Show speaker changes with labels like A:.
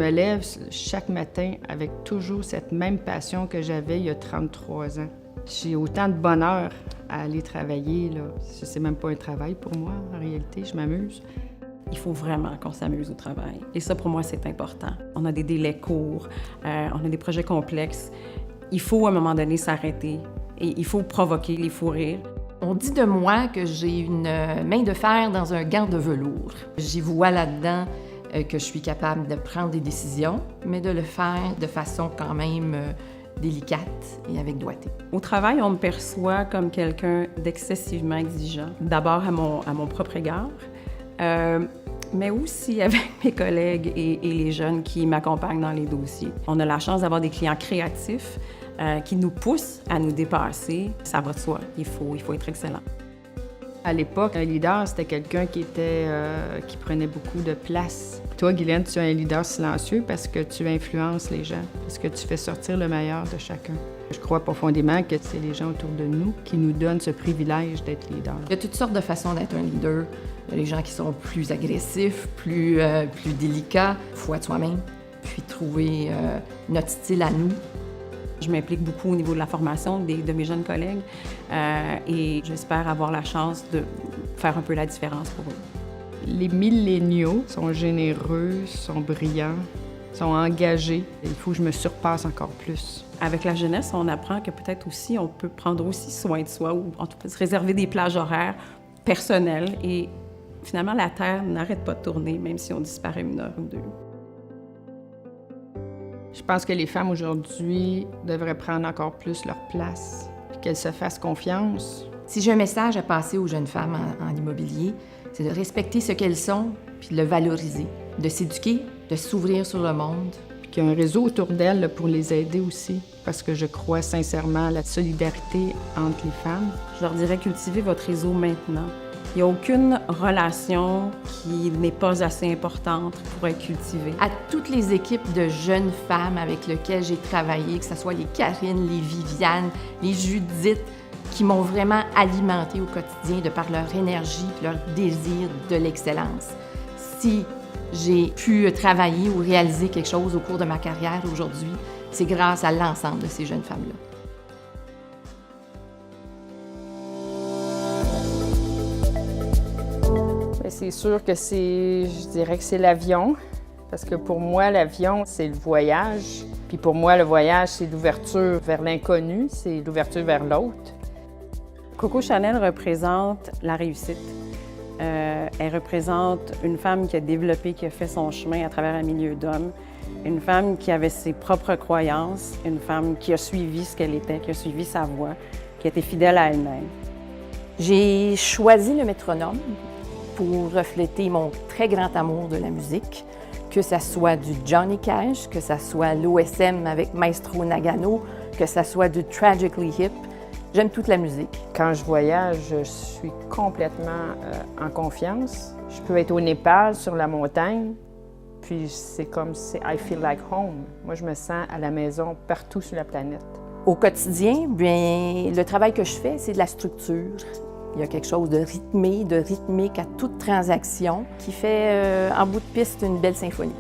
A: me lève chaque matin avec toujours cette même passion que j'avais il y a 33 ans. J'ai autant de bonheur à aller travailler, là. C'est même pas un travail pour moi, en réalité, je m'amuse.
B: Il faut vraiment qu'on s'amuse au travail. Et ça, pour moi, c'est important. On a des délais courts, on a des projets complexes. Il faut, à un moment donné, s'arrêter. Et il faut provoquer les fous rires.
C: On dit de moi que j'ai une main de fer dans un gant de velours. J'y vois là-dedans que je suis capable de prendre des décisions, mais de le faire de façon quand même délicate et avec doigté.
B: Au travail, on me perçoit comme quelqu'un d'excessivement exigeant. D'abord à mon propre égard, mais aussi avec mes collègues et les jeunes qui m'accompagnent dans les dossiers. On a la chance d'avoir des clients créatifs qui nous poussent à nous dépasser. Ça va de soi, il faut être excellent.
A: À l'époque, un leader, c'était quelqu'un qui prenait beaucoup de place. Toi, Guylaine, tu es un leader silencieux parce que tu influences les gens, parce que tu fais sortir le meilleur de chacun. Je crois profondément que c'est les gens autour de nous qui nous donnent ce privilège d'être leader.
C: Il y a toutes sortes de façons d'être un leader. Il y a les gens qui sont plus agressifs, plus délicats. Il faut être soi-même, puis trouver notre style à nous.
B: Je m'implique beaucoup au niveau de la formation de mes jeunes collègues et j'espère avoir la chance de faire un peu la différence pour eux.
A: Les milléniaux sont généreux, sont brillants, sont engagés. Il faut que je me surpasse encore plus.
B: Avec la jeunesse, on apprend que peut-être aussi on peut prendre aussi soin de soi ou en tout cas se réserver des plages horaires personnelles et finalement la Terre n'arrête pas de tourner même si on disparaît une heure ou deux.
A: Je pense que les femmes aujourd'hui devraient prendre encore plus leur place, puis qu'elles se fassent confiance.
C: Si j'ai un message à passer aux jeunes femmes en immobilier, c'est de respecter ce qu'elles sont, puis de le valoriser, de s'éduquer, de s'ouvrir sur le monde.
A: Puis qu'il y a un réseau autour d'elles pour les aider aussi, parce que je crois sincèrement à la solidarité entre les femmes.
B: Je leur dirais cultivez votre réseau maintenant. Il n'y a aucune relation qui n'est pas assez importante pour être cultivée.
C: À toutes les équipes de jeunes femmes avec lesquelles j'ai travaillé, que ce soit les Karine, les Viviane, les Judith, qui m'ont vraiment alimentée au quotidien de par leur énergie, leur désir de l'excellence. Si j'ai pu travailler ou réaliser quelque chose au cours de ma carrière aujourd'hui, c'est grâce à l'ensemble de ces jeunes femmes-là.
A: C'est sûr que je dirais que c'est l'avion, parce que pour moi, l'avion, c'est le voyage. Puis pour moi, le voyage, c'est l'ouverture vers l'inconnu, c'est l'ouverture vers l'autre.
B: Coco Chanel représente la réussite. Elle représente une femme qui a développé, qui a fait son chemin à travers un milieu d'hommes, une femme qui avait ses propres croyances, une femme qui a suivi ce qu'elle était, qui a suivi sa voie, qui était fidèle à elle-même.
C: J'ai choisi le métronome pour refléter mon très grand amour de la musique, que ça soit du Johnny Cash, que ça soit l'OSM avec Maestro Nagano, que ça soit du Tragically Hip. J'aime toute la musique.
A: Quand je voyage, je suis complètement en confiance. Je peux être au Népal, sur la montagne, puis c'est comme si I feel like home. Moi, je me sens à la maison partout sur la planète.
C: Au quotidien, bien, le travail que je fais, c'est de la structure. Il y a quelque chose de rythmé, de rythmique à toute transaction qui fait, en bout de piste, une belle symphonie.